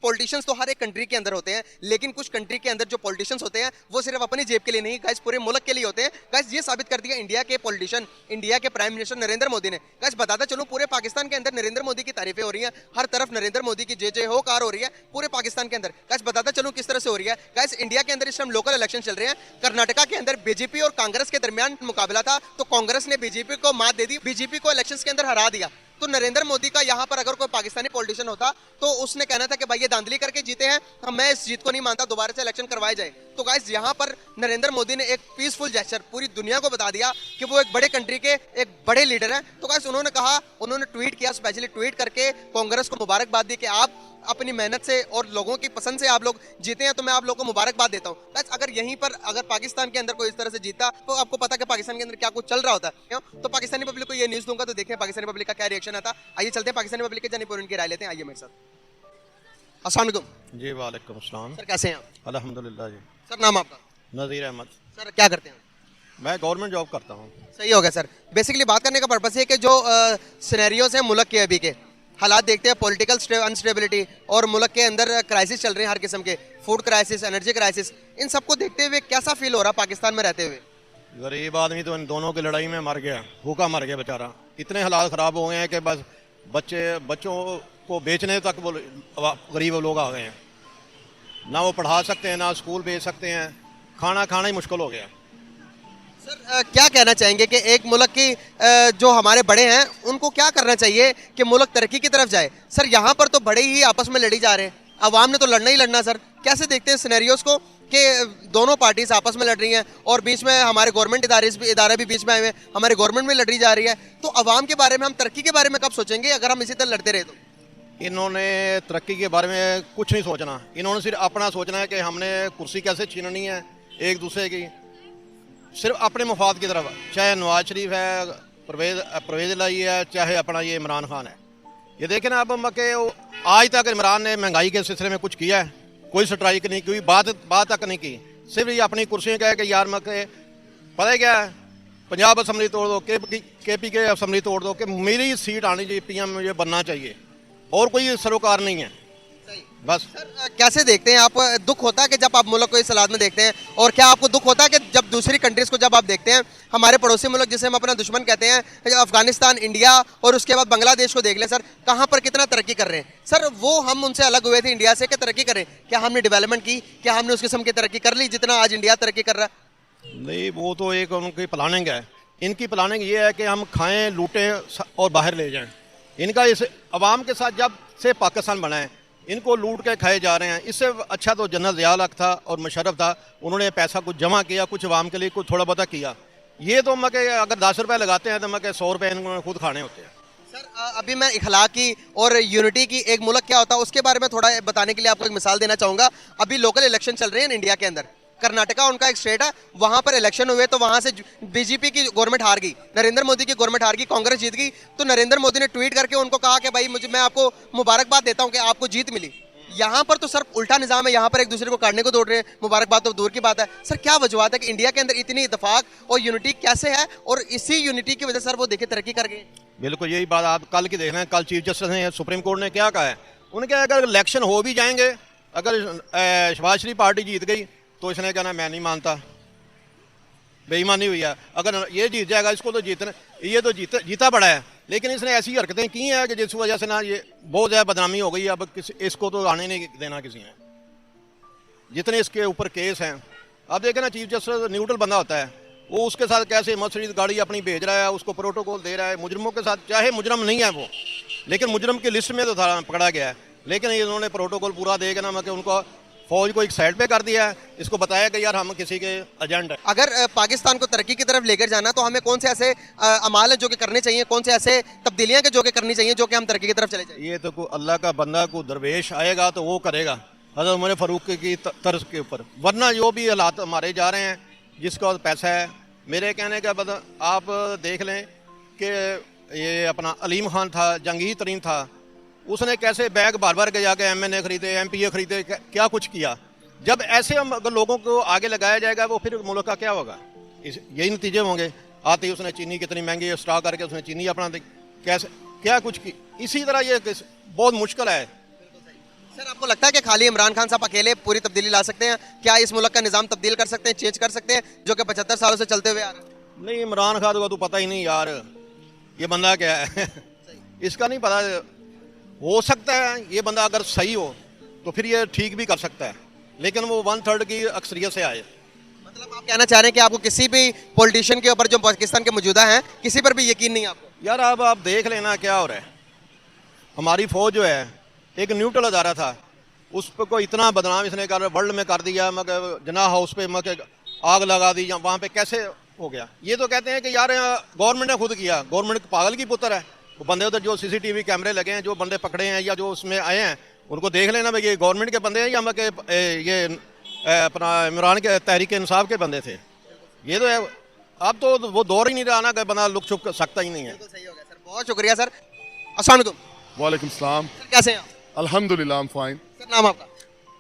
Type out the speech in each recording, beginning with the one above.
Politicians तो हर एक country के अंदर होते हैं, लेकिन कुछ कंट्री के अंदर जो पॉलिटिशियंस होते हैं वो सिर्फ अपनी जेब के लिए नहीं गाइस, पूरे मुल्क के लिए होते हैं। गाइस ये साबित कर दिया इंडिया के पॉलिटिशियन, इंडिया के प्राइम मिनिस्टर नरेंद्र मोदी ने। गाइस बताता चलूं, पूरे पाकिस्तान के अंदर नरेंद्र मोदी की तारीफें हो रही हैं, हर तरफ नरेंद्र मोदी की जय जय हो कार हो रही है पूरे पाकिस्तान के अंदर। गाइस बताता चलूं किस तरह से हो रही है। गाइस इंडिया के अंदर इस टाइम लोकल इलेक्शन चल रहे हैं। कर्नाटका के अंदर बीजेपी और कांग्रेस के दरमियान मुकाबला था, तो कांग्रेस ने बीजेपी को मात दे दी, बीजेपी को इलेक्शन के अंदर हरा दिया। तो नरेंद्र मोदी का यहाँ पर अगर कोई पाकिस्तानी पॉलिटिशियन होता तो उसने कहना था कि भाई ये धांधली करके जीते हैं, मैं इस जीत को नहीं मानता, दोबारा से इलेक्शन करवाए जाए। तो गाइस यहाँ पर नरेंद्र मोदी ने एक पीसफुल जेस्चर पूरी दुनिया को बता दिया कि वो एक बड़े कंट्री के एक बड़े लीडर हैं। तो गाइस उन्होंने कहा, उन्होंने ट्वीट किया, स्पेशली ट्वीट करके कांग्रेस को मुबारकबाद दी कि आप अपनी मेहनत से और लोगों की पसंद से आप लोग जीते हैं, तो मैं आप लोगों को मुबारकबाद देता हूं। गाइस अगर यहीं पर अगर पाकिस्तान के अंदर कोई इस तरह से जीता तो आपको पता है कि पाकिस्तान के अंदर क्या कुछ चल रहा होता है, क्यों? तो पाकिस्तानी पब्लिक को ये न्यूज़ दूंगा तो देखें पाकिस्तानी पब्लिक का क्या रिएक्शन आता। आइए चलते हैं पाकिस्तानी पब्लिक के जानिब उनकी राय लेते हैं। आइए मेरे साथ। अस्सलाम वालेकुम जी वालेकुम अस्सलाम। सर, कैसे हैं आप? अल्हम्दुलिल्लाह जी। सर नाम आपका? नज़ीर अहमद। सर क्या करते हैं? मैं गवर्नमेंट जॉब करता हूँ। सही हो गया सर। बेसिकली बात करने का पर्पस है कि जो सिनेरियोज हैं मुल्क के, अभी के हालात देखते हैं, पॉलिटिकल अनस्टेबिलिटी और मुल्क के अंदर क्राइसिस चल रहे हैं हर किस्म के, फूड क्राइसिस, एनर्जी क्राइसिस, इन सबको देखते हुए कैसा फील हो रहा पाकिस्तान में रहते हुए? गरीब आदमी तो इन दोनों की लड़ाई में मर गया, भूखा मर गया बेचारा। इतने हालात ख़राब हो गए हैं कि बस बच्चों को बेचने तक वो गरीब लोग आ गए हैं। ना वो पढ़ा सकते हैं, ना स्कूल भेज सकते हैं, खाना खाना ही मुश्किल हो गया। सर क्या कहना चाहेंगे कि एक मुल्क की जो हमारे बड़े हैं उनको क्या करना चाहिए कि मुल्क तरक्की की तरफ जाए? सर यहाँ पर तो बड़े ही आपस में लड़ी जा रहे हैं, अवाम ने तो लड़ना ही लड़ना। सर कैसे देखते हैं सिनेरियोज को कि दोनों पार्टीज आपस में लड़ रही हैं और बीच में हमारे गवर्नमेंट इदारे भी बीच में आए हुए हैं, हमारे गवर्नमेंट में लड़ी जा रही है, तो अवाम के बारे में हम तरक्की के बारे में कब सोचेंगे अगर हम इसी तरह लड़ते रहे तो? इन्होंने तरक्की के बारे में कुछ नहीं सोचना, इन्होंने सिर्फ अपना सोचना है कि हमने कुर्सी कैसे छीननी है एक दूसरे की, सिर्फ अपने मफाद की तरफ। चाहे नवाज शरीफ है, परवेज लाई है, चाहे अपना ये इमरान खान है। ये देखें ना, अब के आज तक इमरान ने महंगाई के सिलसिले में कुछ किया है? कोई स्ट्राइक नहीं, कोई बात तक नहीं की। सिर्फ ये अपनी कुर्सियाँ कहे कि यार मके पता है क्या है, पंजाब असम्बली तोड़ दो, KP के असम्बली तोड़ दो, कि मेरी सीट आनी चाहिए, PM मुझे बनना चाहिए, और कोई सरोकार नहीं है बस। सर कैसे देखते हैं आप? दुख होता है कि जब आप मुल्क को इस हालात में देखते हैं, और क्या आपको दुख होता है कि जब दूसरी कंट्रीज को जब आप देखते हैं, हमारे पड़ोसी मुल्क जिसे हम अपना दुश्मन कहते हैं, अफगानिस्तान, इंडिया और उसके बाद बांग्लादेश को देख लें सर, कहाँ पर कितना तरक्की कर रहे हैं? सर वो हम उनसे अलग हुए थे इंडिया से कि तरक्की करें, क्या हमने डेवलपमेंट की, क्या हमने उस किस्म की तरक्की कर ली जितना आज इंडिया तरक्की कर रहा है? नहीं, वो तो एक उनकी प्लानिंग है। इनकी प्लानिंग ये है कि हम खाएं, लूटें और बाहर ले जाएं। इनका इस अवाम के साथ जब से पाकिस्तान बना है, इनको लूट के खाए जा रहे हैं। इससे अच्छा तो जनरल ज़िया हक था और मुशर्रफ था, उन्होंने पैसा कुछ जमा किया, कुछ अवाम के लिए कुछ थोड़ा बहुत किया। ये तो मैं अगर 10 रुपये लगाते हैं तो मैं 100 रुपये इन्होंने खुद खाने होते हैं। सर अभी मैं इखलाक की और यूनिटी की एक मुल्क क्या होता है उसके बारे में थोड़ा बताने के लिए आपको एक मिसाल देना चाहूँगा। अभी लोकल इलेक्शन चल रहे हैं इंडिया के अंदर, कर्नाटका उनका एक स्टेट है, वहां पर इलेक्शन हुए तो वहां से बीजेपी की गवर्नमेंट हार गई, नरेंद्र मोदी की गवर्नमेंट हार गई, कांग्रेस जीत गई। तो नरेंद्र मोदी ने ट्वीट करके उनको कहा कि भाई मैं आपको मुबारकबाद देता हूं कि आपको जीत मिली। यहाँ पर तो सर उल्टा निजाम है, यहाँ पर एक दूसरे को काटने को दौड़ रहे हैं, मुबारकबाद तो दूर की बात है। सर क्या वजूहत है कि इंडिया के अंदर इतनी इत्तेफाक और यूनिटी कैसे है, और इसी यूनिटी की वजह से सर वो देखिए तरक्की कर गए? बिल्कुल यही बात आप कल की देख रहे हैं। कल चीफ जस्टिस ने, सुप्रीम कोर्ट ने क्या कहा है, उन्होंने कहा अगर इलेक्शन हो भी जाएंगे, अगर शहबाज शरीफ पार्टी जीत गई तो इसने कहना मैं नहीं मानता, बेईमानी हुई है। अगर ये जीत जाएगा, इसको तो ये तो जीता पड़ा है, लेकिन इसने ऐसी हरकतें की हैं कि जिस वजह से ना ये बहुत ज़्यादा बदनामी हो गई। अब इसको तो आने नहीं देना किसी ने, जितने इसके ऊपर केस हैं। अब देखें ना, चीफ जस्टिस न्यूट्रल बंदा होता है, वो उसके साथ कैसे मर्सिडीज गाड़ी अपनी भेज रहा है, उसको प्रोटोकॉल दे रहा है मुजरमों के साथ। चाहे मुजरम नहीं है वो, लेकिन मुजरम की लिस्ट में तो पकड़ा गया है, लेकिन इन्होंने प्रोटोकॉल पूरा देकर ना मतलब उनको फौज को एक साइड पे कर दिया है। इसको बताया कि यार हम किसी के एजेंट हैं। अगर पाकिस्तान को तरक्की की तरफ लेकर जाना तो हमें कौन से ऐसे अमाल जो कि करने चाहिए, कौन से ऐसे तब्दीलियां जो कि करनी चाहिए जो कि हम तरक्की की तरफ चले जाएं? ये तो अल्लाह का बंदा को दरवेश आएगा तो वो करेगा, हज़रत उमर फारूक की तर्ज के ऊपर। वरना जो भी हालात मारे जा रहे हैं, जिसका पैसा है, मेरे कहने का बद आप देख लें कि ये अपना अलीम खान था, जंगीर तरीन था, उसने कैसे बैग बार बार के जाके MNA खरीदे, MPA खरीदे, क्या कुछ किया। जब ऐसे हम अगर लोगों को आगे लगाया जाएगा, वो फिर मुल्क का क्या होगा? यही नतीजे होंगे। आते ही उसने चीनी कितनी महंगी स्टॉक करके उसने चीनी अपना कैसे क्या कुछ की। इसी तरह ये बहुत मुश्किल है। सर आपको लगता है कि खाली इमरान खान साहब अकेले पूरी तब्दीली ला सकते हैं? क्या इस मुल्क का निज़ाम तब्दील कर सकते हैं, चेंज कर सकते हैं, जो कि 75 सालों से चलते हुए आ रहा है? नहीं, इमरान खान को तो पता ही नहीं यार, ये बंदा क्या है इसका नहीं पता। हो सकता है ये बंदा अगर सही हो तो फिर ये ठीक भी कर सकता है, लेकिन वो 1/3 की अक्सरियत से आए। मतलब आप कहना चाह रहे हैं कि आपको किसी भी पॉलिटिशियन के ऊपर जो पाकिस्तान के मौजूदा हैं किसी पर भी यकीन नहीं है आपको? यार अब आप देख लेना क्या हो रहा है। हमारी फौज जो है एक न्यूट्रल अदारा था, उस पर को इतना बदनाम इसने कर वर्ल्ड में कर दिया, मगर जना हाउस पे मगर आग लगा दी, वहाँ पे कैसे हो गया? ये तो कहते हैं कि यार गवर्नमेंट ने खुद किया, गवर्नमेंट पागल की पुत्र है। वो बंदे उधर जो सीसीटीवी कैमरे लगे हैं, जो बंदे पकड़े हैं या जो उसमें आए हैं, उनको देख लेना भाई ये गवर्नमेंट के बंदे हैं या मगर ये अपना इमरान के तहरीक इंसाफ के बंदे थे। ये तो है, अब तो वो दौर ही नहीं रहा ना कि बंदा लुक छुप सकता ही नहीं है। सही हो गया सर, बहुत शुक्रिया सर। अस्सलाम वालेकुम। वालेकुम सलाम। सर कैसे हैं आप? अल्हम्दुलिल्लाह, फाइन। सर नाम आपका?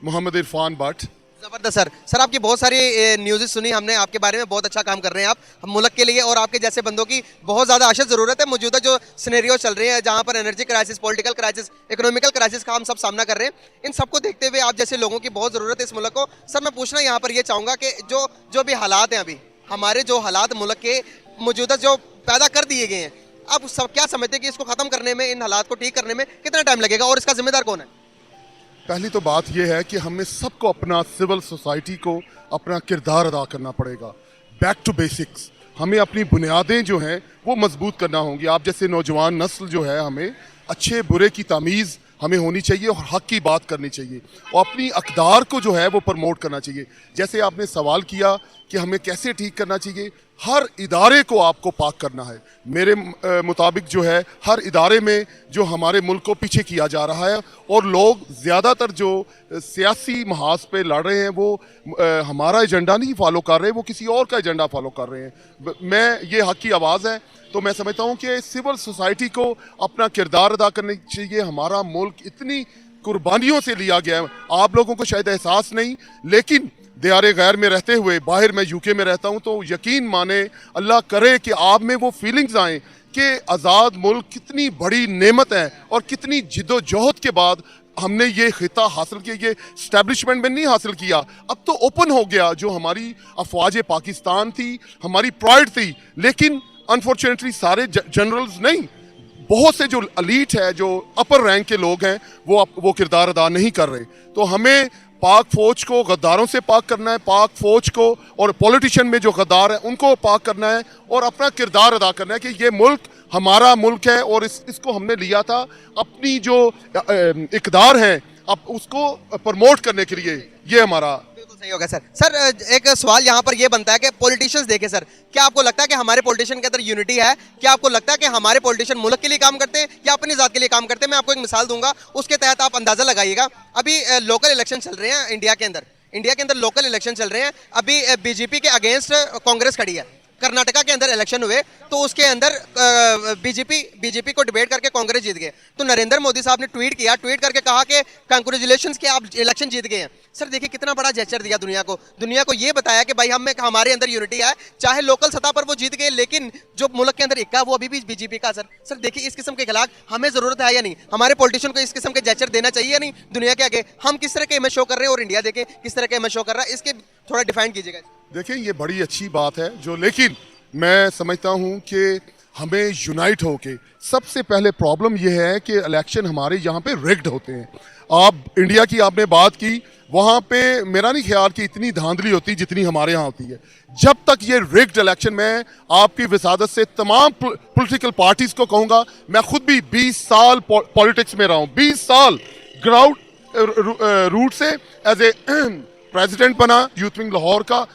मोहम्मद इरफान भट्ट। ज़बरदस्त सर। सर आपकी बहुत सारी न्यूज़ सुनी हमने आपके बारे में, बहुत अच्छा काम कर रहे हैं आप हम मुल्क के लिए, और आपके जैसे बंदों की बहुत ज़्यादा अशद ज़रूरत है। मौजूदा जो सिनेरियो चल रहे हैं जहाँ पर energy crisis, political crisis, economical crisis का हम सब सामना कर रहे हैं, इन सबको देखते हुए आप जैसे लोगों की बहुत ज़रूरत है इस मुल्क को। सर मैं पूछना यहाँ पर ये चाहूँगा कि जो भी हालात हैं अभी, हमारे जो हालात मुल्क के मौजूदा जो पैदा कर दिए गए हैं, आप सब क्या समझते हैं कि इसको ख़त्म करने में, इन हालात को ठीक करने में कितना टाइम लगेगा और इसका जिम्मेदार कौन है? पहली तो बात यह है कि हमें सबको अपना सिविल सोसाइटी को अपना किरदार अदा करना पड़ेगा। बैक टू बेसिक्स, हमें अपनी बुनियादें जो हैं वो मजबूत करना होंगी। आप जैसे नौजवान नस्ल जो है, हमें अच्छे बुरे की तमीज़ हमें होनी चाहिए और हक की बात करनी चाहिए और अपनी अक़दार को जो है वो प्रमोट करना चाहिए। जैसे आपने सवाल किया कि हमें कैसे ठीक करना चाहिए, हर इदारे को आपको पाक करना है। मेरे मुताबिक जो है हर इदारे में जो हमारे मुल्क को पीछे किया जा रहा है, और लोग ज़्यादातर जो सियासी महाज पे लड़ रहे हैं वो हमारा एजेंडा नहीं फॉलो कर रहे, वो किसी और का एजेंडा फॉलो कर रहे हैं। मैं ये हक की आवाज़ है, तो मैं समझता हूँ कि सिविल सोसाइटी को अपना किरदार अदा करना चाहिए। हमारा मुल्क इतनी कुर्बानियों से लिया गया है, आप लोगों को शायद एहसास नहीं, लेकिन दियारे गैर में रहते हुए, बाहर मैं यूके में रहता हूँ, तो यकीन माने, अल्लाह करे कि आप में वो फीलिंग्स आएँ कि आज़ाद मुल्क कितनी बड़ी नेमत है और कितनी जिद्दोजहद के बाद हमने ये खिता हासिल किया। ये स्टैब्लिशमेंट में नहीं हासिल किया, अब तो ओपन हो गया। जो हमारी अफवाज पाकिस्तान थी, हमारी प्राइड थी, लेकिन अनफॉर्चुनेटली सारे जनरल्स नहीं, बहुत से जो एलीट है, जो अपर रैंक के लोग हैं, वो किरदार अदा नहीं कर रहे। तो हमें पाक फौज को गद्दारों से पाक करना है, पाक फौज को और पॉलिटिशियन में जो गद्दार है उनको पाक करना है, और अपना किरदार अदा करना है कि ये मुल्क हमारा मुल्क है और इसको हमने लिया था अपनी जो इक़दार है अब उसको प्रमोट करने के लिए। ये हमारा बिल्कुल सही होगा सर। सर एक सवाल यहाँ पर ये बनता है कि पॉलिटिशियंस देखें सर, क्या आपको लगता है कि हमारे पॉलिटिशियन के अंदर यूनिटी है? क्या आपको लगता है कि हमारे पॉलिटिशियन मुल्क के लिए काम करते हैं या अपनी ज़ात के लिए काम करते हैं? मैं आपको एक मिसाल दूंगा, उसके तहत आप अंदाज़ा लगाइएगा। अभी लोकल इलेक्शन चल रहे हैं इंडिया के अंदर लोकल इलेक्शन चल रहे हैं। अभी बीजेपी के अगेंस्ट कांग्रेस खड़ी है। कर्नाटका के अंदर इलेक्शन हुए तो उसके अंदर बीजेपी को डिबेट करके कांग्रेस जीत गए। तो नरेंद्र मोदी साहब ने ट्वीट करके कहा कि कांग्रेचुलेशंस कि आप इलेक्शन जीत गए हैं। सर देखिए कितना बड़ा जेस्चर दिया दुनिया को ये बताया कि भाई हमारे अंदर यूनिटी है, चाहे लोकल सतह पर वो जीत गए, लेकिन जो मुल्क के अंदर इक्का वो अभी भी बीजेपी का। सर देखिए इस किस्म के खिलाफ हमें जरूरत है या नहीं? हमारे पॉलिटिशियन को इस किस्म के जेस्चर देना चाहिए या नहीं दुनिया के आगे? हम किस तरह के इमेज शो कर रहे हैं और इंडिया देखें किस तरह के इमेज शो कर रहा है, इसके थोड़ा डिफाइन कीजिएगा। देखिए ये बड़ी अच्छी बात है जो, लेकिन मैं समझता हूँ कि हमें यूनाइट होके, सबसे पहले प्रॉब्लम यह है कि इलेक्शन हमारे यहाँ पे रिग्ड होते हैं। आप इंडिया की आपने बात की, वहाँ पे मेरा नहीं ख्याल कि इतनी धांधली होती जितनी हमारे यहाँ होती है। जब तक ये रिग्ड इलेक्शन, मैं आपकी विसादत से तमाम पॉलिटिकल पार्टीज को कहूँगा, मैं खुद भी 20 साल पॉलिटिक्स में रहा हूँ, 20 साल ग्राउंड रूट से एज ए प्रेसिडेंट बना यूथ विंग लाहौर का,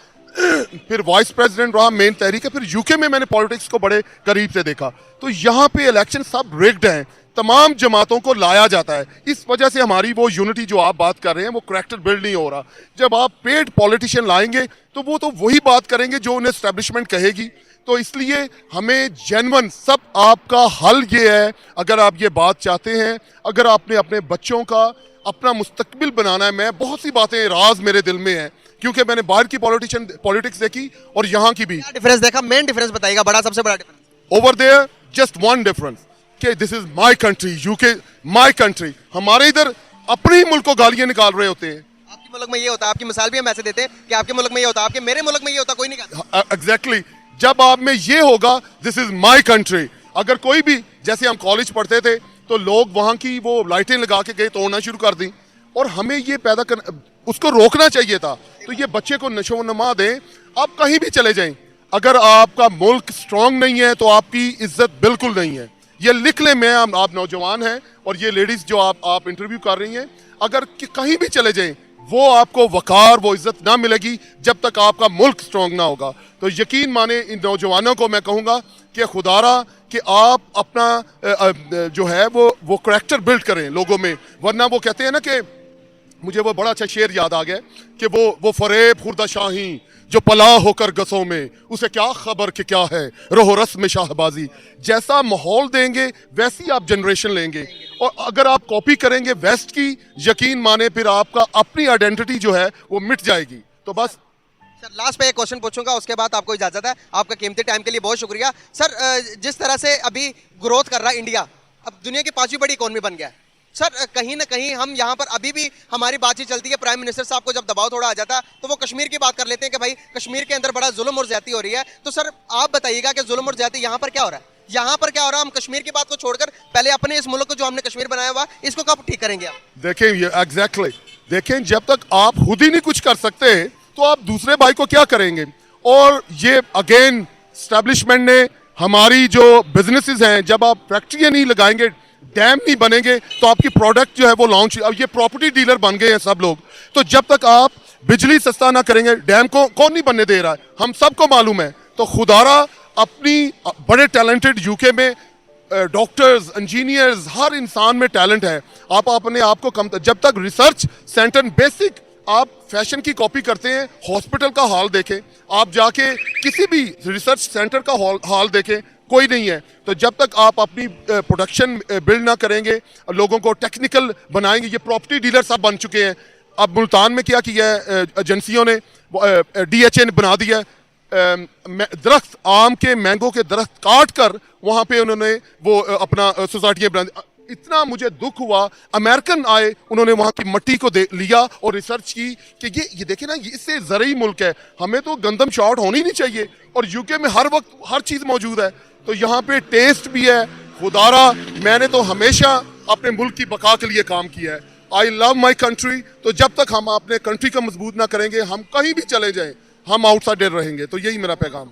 फिर वाइस प्रेसिडेंट रहा मेन तहरीक है, फिर यूके में मैंने पॉलिटिक्स को बड़े करीब से देखा। तो यहाँ पे इलेक्शन सब रिग्ड हैं, तमाम जमातों को लाया जाता है। इस वजह से हमारी वो यूनिटी जो आप बात कर रहे हैं वो करैक्टर बिल्ड नहीं हो रहा। जब आप पेड पॉलिटिशियन लाएंगे तो वो तो वही बात करेंगे जो उन्हें एस्टेब्लिशमेंट कहेगी। तो इसलिए हमें जेन्युइन, सब आपका हल ये है, अगर आप ये बात चाहते हैं, अगर आपने अपने बच्चों का अपना मुस्तकबिल बनाना है। मैं बहुत सी बातें राज मेरे दिल में है, क्योंकि मैंने बाहर की पॉलिटिक्स देखी और यहाँ की भी। क्या डिफरेंस देखा? मेन डिफरेंस बताइएगा, सबसे बड़ा difference. Over there just one difference कि this is my country, UK my country. हमारे इधर अपने ही मुल्क को गालियां निकाल रहे होते हैं। आपके मुल्क में ये होता है, आपकी मिसाल भी हम ऐसे देते हैं कि आपके मुल्क में ये होता है, आपके मेरे मुल्क में ये होता, कोई नहीं कहता। एग्जैक्टली जब आप में ये होगा दिस इज माई कंट्री। अगर कोई भी, जैसे हम कॉलेज पढ़ते थे तो लोग वहाँ की वो लाइटें लगा के गए, तोड़ना शुरू कर दी, और हमें ये पैदा कर, उसको रोकना चाहिए था। तो ये बच्चे को नशो नमा दें। आप कहीं भी चले जाएं, अगर आपका मुल्क स्ट्रांग नहीं है तो आपकी इज्जत बिल्कुल नहीं है। ये लिख लें, मैं आप नौजवान हैं और ये लेडीज जो आप इंटरव्यू कर रही हैं, अगर कहीं भी चले जाएं वो आपको वकार, वो इज्जत ना मिलेगी जब तक आपका मुल्क स्ट्रांग ना होगा। तो यकीन माने इन नौजवानों को मैं कहूँगा कि खुदारा कि आप अपना जो है वो करैक्टर बिल्ड करें लोगों में, वरना वो कहते हैं ना कि मुझे वो बड़ा अच्छा शेर याद आ गया कि वो फरेब खुर्दा शाही जो पला होकर गसों में, उसे क्या खबर कि क्या है रहो रस्म शाहबाजी। जैसा माहौल देंगे वैसी आप जनरेशन लेंगे, और अगर आप कॉपी करेंगे वेस्ट की, यकीन माने फिर आपका अपनी आइडेंटिटी जो है वो मिट जाएगी। तो बस सर लास्ट पे एक क्वेश्चन पूछूंगा, उसके बाद आपको इजाजत है। आपका कीमती टाइम के लिए बहुत शुक्रिया सर। जिस तरह से अभी ग्रोथ कर रहा है इंडिया, अब दुनिया की 5वीं बड़ी इकोनॉमी बन गया है सर, कहीं ना कहीं हम यहाँ पर अभी भी हमारी बातचीत चलती है, प्राइम मिनिस्टर साहब को जब दबाव थोड़ा आ जाता है तो वो कश्मीर की बात कर लेते हैं कि भाई कश्मीर के अंदर बड़ा जुल्म और ज्यादती हो रही है। तो सर आप बताइएगा कि जुल्म और ज्यादती यहाँ पर क्या हो रहा है, यहाँ पर क्या हो रहा है? हम कश्मीर की बात को छोड़कर पहले अपने इस मुल्क को जो हमने कश्मीर बनाया हुआ, इसको कब ठीक करेंगे आप? देखें, ये एग्जैक्टली देखें, जब तक आप खुद ही नहीं कुछ कर सकते तो आप दूसरे भाई को क्या करेंगे। और ये अगेन स्टैब्लिशमेंट ने, हमारी जो बिजनेसेस हैं, जब आप फैक्ट्रियाँ नहीं लगाएंगे, डैम नहीं बनेंगे, तो आपकी प्रोडक्ट जो है वो लॉन्च, अब ये प्रॉपर्टी डीलर बन गए हैं सब लोग। तो जब तक आप बिजली सस्ता ना करेंगे, डैम को कौन नहीं बनने दे रहा है, हम सबको मालूम है। तो खुदारा अपनी बड़े टैलेंटेड यूके में डॉक्टर्स, इंजीनियर्स, हर इंसान में टैलेंट है। आप अपने आप को कम, जब तक रिसर्च सेंटर बेसिक, आप फैशन की कॉपी करते हैं, हॉस्पिटल का हाल देखें, आप जाके किसी भी रिसर्च सेंटर का हाल देखें, कोई नहीं है। तो जब तक आप अपनी प्रोडक्शन बिल्ड ना करेंगे, लोगों को टेक्निकल बनाएंगे, ये प्रॉपर्टी डीलर सब बन चुके हैं। अब मुल्तान में क्या किया है एजेंसियों ने, DHA ने बना दिया है, दरख्त, आम के, मैंगो के दरख्त काट कर वहाँ पे उन्होंने वो अपना सोसाइटियाँ बना दी। इतना मुझे दुख हुआ, अमेरिकन आए, उन्होंने वहाँ की मिट्टी को लिया और रिसर्च की कि ये देखे ना, ये इससे ज़रूरी मुल्क है, हमें तो गंदम शॉर्ट होनी नहीं चाहिए। और यूके में हर वक्त हर चीज़ मौजूद है, तो यहाँ पे टेस्ट भी है। खुदारा मैंने तो हमेशा अपने मुल्क की बका के लिए काम किया है। I love my country. तो जब तक हम अपने कंट्री का मजबूत ना करेंगे, हम कहीं भी चले जाएं, हम आउटसाइडर रहेंगे। तो यही मेरा पैगाम है।